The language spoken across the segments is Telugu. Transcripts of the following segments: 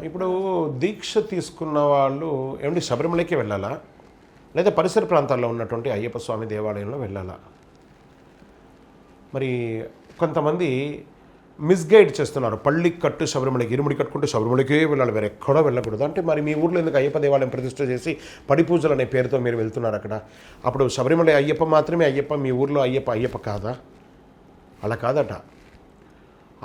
ఇప్పుడు దీక్ష తీసుకున్న వాళ్ళు ఏమంటే శబరిమలకి వెళ్ళాలా, లేదా పరిసర ప్రాంతాల్లో ఉన్నటువంటి అయ్యప్ప స్వామి దేవాలయంలో వెళ్ళాలా? మరి కొంతమంది మిస్గైడ్ చేస్తున్నారు. పళ్ళి కట్టు శబరిమలకి, ఇరుముడి కట్టుకుంటూ శబరిమలకే వెళ్ళాలి, వేరే ఎక్కడో వెళ్ళకూడదు. అంటే మరి మీ ఊర్లో ఎందుకు అయ్యప్ప దేవాలయం ప్రతిష్ఠ చేసి పడి పూజలు అనే పేరుతో మీరు వెళ్తున్నారు అక్కడ? అప్పుడు శబరిమల అయ్యప్ప మాత్రమే అయ్యప్ప, మీ ఊర్లో అయ్యప్ప కాదా? అలా కాదట.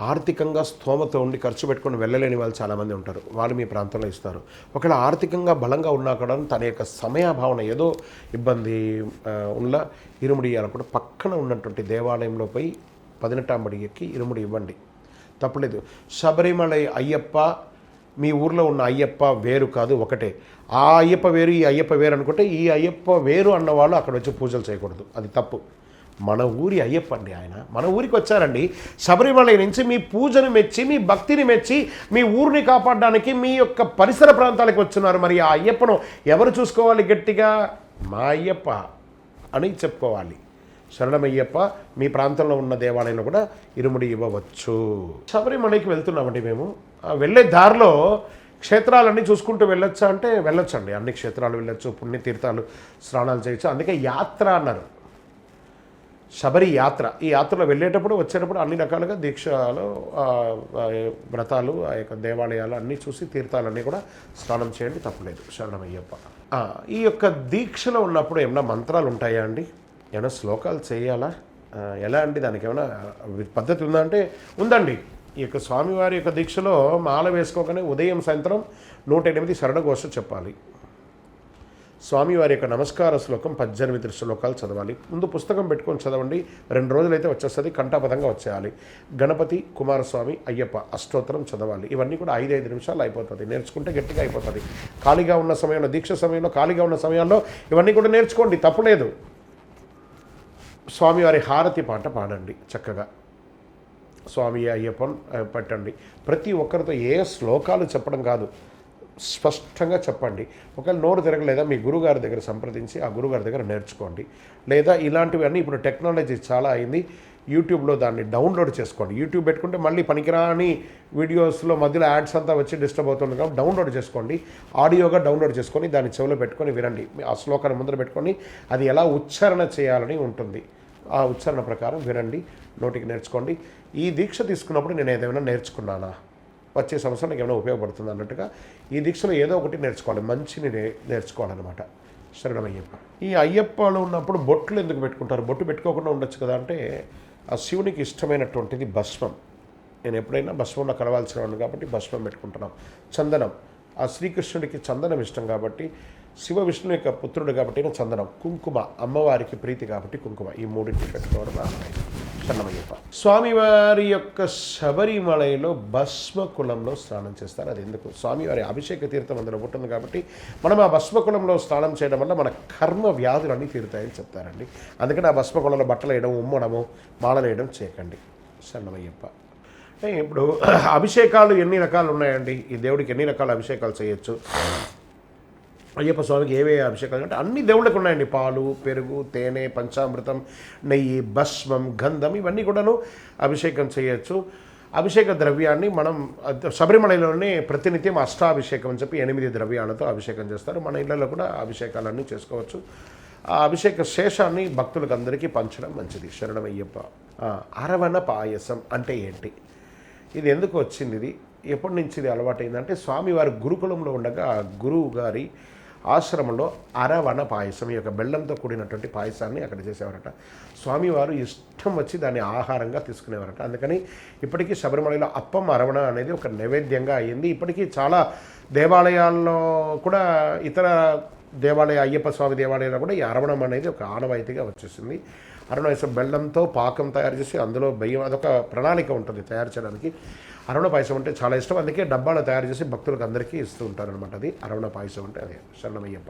ఆర్థికంగా స్తోమత ఉండి ఖర్చు పెట్టుకొని వెళ్ళలేని వాళ్ళు చాలామంది ఉంటారు. వాళ్ళు మీ ప్రాంతంలో ఇస్తారు. ఒకవేళ ఆర్థికంగా బలంగా ఉన్నా కూడా తన యొక్క సమయాభావన ఏదో ఇబ్బంది ఉన్న ఇరుముడి ఇవ్వాలనుకుంటే పక్కన ఉన్నటువంటి దేవాలయంలో పోయి 18 అడి ఎక్కి ఇరుముడి ఇవ్వండి, తప్పలేదు. శబరిమల అయ్యప్ప మీ ఊర్లో ఉన్న అయ్యప్ప వేరు కాదు, ఒకటే. ఆ అయ్యప్ప వేరు, ఈ అయ్యప్ప వేరు అనుకుంటే ఈ అయ్యప్ప వేరు అన్నవాళ్ళు అక్కడ వచ్చి పూజలు చేయకూడదు, అది తప్పు. మన ఊరి అయ్యప్ప అండి ఆయన. మన ఊరికి వచ్చారండి, శబరిమల నుంచి మీ పూజను మెచ్చి, మీ భక్తిని మెచ్చి, మీ ఊరిని కాపాడడానికి మీ యొక్క పరిసర ప్రాంతాలకు వచ్చున్నారు. మరి ఆ అయ్యప్పను ఎవరు చూసుకోవాలి? గట్టిగా మా అయ్యప్ప అని చెప్పుకోవాలి. శరణమయ్యప్ప. మీ ప్రాంతంలో ఉన్న దేవాలయంలో కూడా ఇరుముడి ఇవ్వవచ్చు. శబరిమలకి వెళ్తున్నామండి మేము. వెళ్ళే దారిలో క్షేత్రాలన్నీ చూసుకుంటూ వెళ్ళొచ్చా అంటే వెళ్ళొచ్చండి. అన్ని క్షేత్రాలు వెళ్ళొచ్చు, పుణ్యతీర్థాలు స్నానాలు చేయొచ్చు. అందుకే యాత్ర అన్నారు, శబరి యాత్ర. ఈ యాత్రలో వెళ్ళేటప్పుడు వచ్చేటప్పుడు అన్ని రకాలుగా దీక్షలు, వ్రతాలు, ఆ యొక్క దేవాలయాలు అన్నీ చూసి తీర్థాలన్నీ కూడా స్నానం చేయండి, తప్పలేదు. శరణమయ్యప్ప. ఈ యొక్క దీక్షలో ఉన్నప్పుడు ఏమైనా మంత్రాలు ఉంటాయా అండి? ఏమైనా శ్లోకాలు చేయాలా? ఎలా అండి? దానికి ఏమైనా పద్ధతి ఉందా అంటే ఉందండి. ఈ యొక్క స్వామివారి యొక్క దీక్షలో మాల వేసుకోగానే ఉదయం సాయంత్రం 108 శరణఘోష చెప్పాలి. స్వామివారి యొక్క నమస్కార శ్లోకం 18 శ్లోకాలు చదవాలి. ముందు పుస్తకం పెట్టుకొని చదవండి, 2 రోజులైతే వచ్చేస్తుంది, కంఠాపథంగా వచ్చేయాలి. గణపతి, కుమారస్వామి, అయ్యప్ప అష్టోత్తరం చదవాలి. ఇవన్నీ కూడా 5 నిమిషాలు అయిపోతుంది. నేర్చుకుంటే గట్టిగా అయిపోతుంది. ఖాళీగా ఉన్న సమయంలో, దీక్ష సమయంలో ఖాళీగా ఉన్న సమయాల్లో ఇవన్నీ కూడా నేర్చుకోండి, తప్పులేదు. స్వామివారి హారతి పాట పాడండి చక్కగా. స్వామి అయ్యప్పన్ పెట్టండి. ప్రతి ఒక్కరితో ఏ శ్లోకాలు చెప్పడం కాదు, స్పష్టంగా చెప్పండి. ఒకవేళ నోరు తిరగలేదా మీ గురుగారి దగ్గర సంప్రదించి ఆ గురుగారి దగ్గర నేర్చుకోండి. లేదా ఇలాంటివి అన్నీ ఇప్పుడు టెక్నాలజీ చాలా అయింది, యూట్యూబ్లో దాన్ని డౌన్లోడ్ చేసుకోండి. యూట్యూబ్ పెట్టుకుంటే మళ్ళీ పనికిరాని వీడియోస్లో మధ్యలో యాడ్స్ అంతా వచ్చి డిస్టర్బ్ అవుతుంది కాబట్టి డౌన్లోడ్ చేసుకోండి. ఆడియోగా డౌన్లోడ్ చేసుకొని దాన్ని చెవిలో పెట్టుకొని వినండి. ఆ శ్లోకాన్ని ముందర పెట్టుకొని అది ఎలా ఉచ్చారణ చేయాలని ఉంటుంది, ఆ ఉచ్చారణ ప్రకారం వినండి, నోటికి నేర్చుకోండి. ఈ దీక్ష తీసుకున్నప్పుడు నేను ఏదైనా నేర్చుకున్నానా, వచ్చే సంవత్సరం నాకు ఏమైనా ఉపయోగపడుతుంది అన్నట్టుగా ఈ దీక్షలో ఏదో ఒకటి నేర్చుకోవాలి, మంచిని నేర్చుకోవాలన్నమాట. శరణమయ్యప్ప. ఈ అయ్యప్పలో ఉన్నప్పుడు బొట్లు ఎందుకు పెట్టుకుంటారు? బొట్టు పెట్టుకోకుండా ఉండొచ్చు కదా అంటే, ఆ శివునికి ఇష్టమైనటువంటిది భస్మం. నేను ఎప్పుడైనా భస్మంలో కలవాల్సిన వాడిని కాబట్టి భస్మం పెట్టుకుంటున్నాం. చందనం, ఆ శ్రీకృష్ణుడికి చందనం ఇష్టం కాబట్టి, శివ విష్ణువు యొక్క పుత్రుడు కాబట్టి చందనం. కుంకుమ, అమ్మవారికి ప్రీతి కాబట్టి కుంకుమ. ఈ 3 పెట్టుకోవడం శరణమయ్యప్ప. స్వామివారి యొక్క శబరిమలలో భస్మకులంలో స్నానం చేస్తారు. అది ఎందుకు? స్వామివారి అభిషేక తీర్థం అందులో ఉంటుంది కాబట్టి మనం ఆ భస్మకులంలో స్నానం చేయడం వల్ల మన కర్మ వ్యాధులన్నీ తీరుతాయని చెప్తారండి. అందుకని ఆ భస్మకులంలో బట్టలు వేయడం, ఉమ్మడము, మాలలు వేయడం చేయకండి. శరణమయ్యప్ప. ఇప్పుడు అభిషేకాలు ఎన్ని రకాలు ఉన్నాయండి? ఈ దేవుడికి ఎన్ని రకాల అభిషేకాలు చేయొచ్చు? అయ్యప్ప స్వామికి ఏవే అభిషేకాలు అంటే అన్ని దేవుళ్ళకి ఉన్నాయండి. పాలు, పెరుగు, తేనె, పంచామృతం, నెయ్యి, భస్మం, గంధం, ఇవన్నీ కూడాను అభిషేకం చేయొచ్చు. అభిషేక ద్రవ్యాన్ని మనం శబరిమలలోనే ప్రతినిత్యం అష్టాభిషేకం అని చెప్పి 8 ద్రవ్యాలతో అభిషేకం చేస్తారు. మన ఇళ్లలో కూడా అభిషేకాలన్నీ చేసుకోవచ్చు. ఆ అభిషేక శేషాన్ని భక్తులకు అందరికీ పంచడం మంచిది. శరణమయ్యప్ప. అరవణ పాయసం అంటే ఏంటి? ఇది ఎందుకు వచ్చింది? ఇది ఎప్పటి నుంచి ఇది అలవాటైందంటే, స్వామివారి గురుకులంలో ఉండగా ఆ గురువు గారి ఆశ్రమంలో అరవణ పాయసం, ఈ యొక్క బెల్లంతో కూడినటువంటి పాయసాన్ని అక్కడ చేసేవారట. స్వామివారు ఇష్టం వచ్చి దాన్ని ఆహారంగా తీసుకునేవారట. అందుకని ఇప్పటికీ శబరిమలలో అప్పం అరవణ అనేది ఒక నైవేద్యంగా అయ్యింది. ఇప్పటికీ చాలా దేవాలయాల్లో కూడా, ఇతర అయ్యప్ప స్వామి దేవాలయాల్లో కూడా ఈ అరవణం అనేది ఒక ఆనవాయితీగా వచ్చేసింది. అరవణ పాయసం బెల్లంతో పాకం తయారు చేసి అందులో బియ్యం, అదొక ప్రణాళిక ఉంటుంది తయారు చేయడానికి. అరవణ పాయసం అంటే చాలా ఇష్టం, అందుకే డబ్బాలో తయారు చేసి భక్తులకు అందరికీ ఇస్తూ ఉంటారనమాట. అది అరవణ పాయసం అంటే అదే. శరణమయ్యప్ప.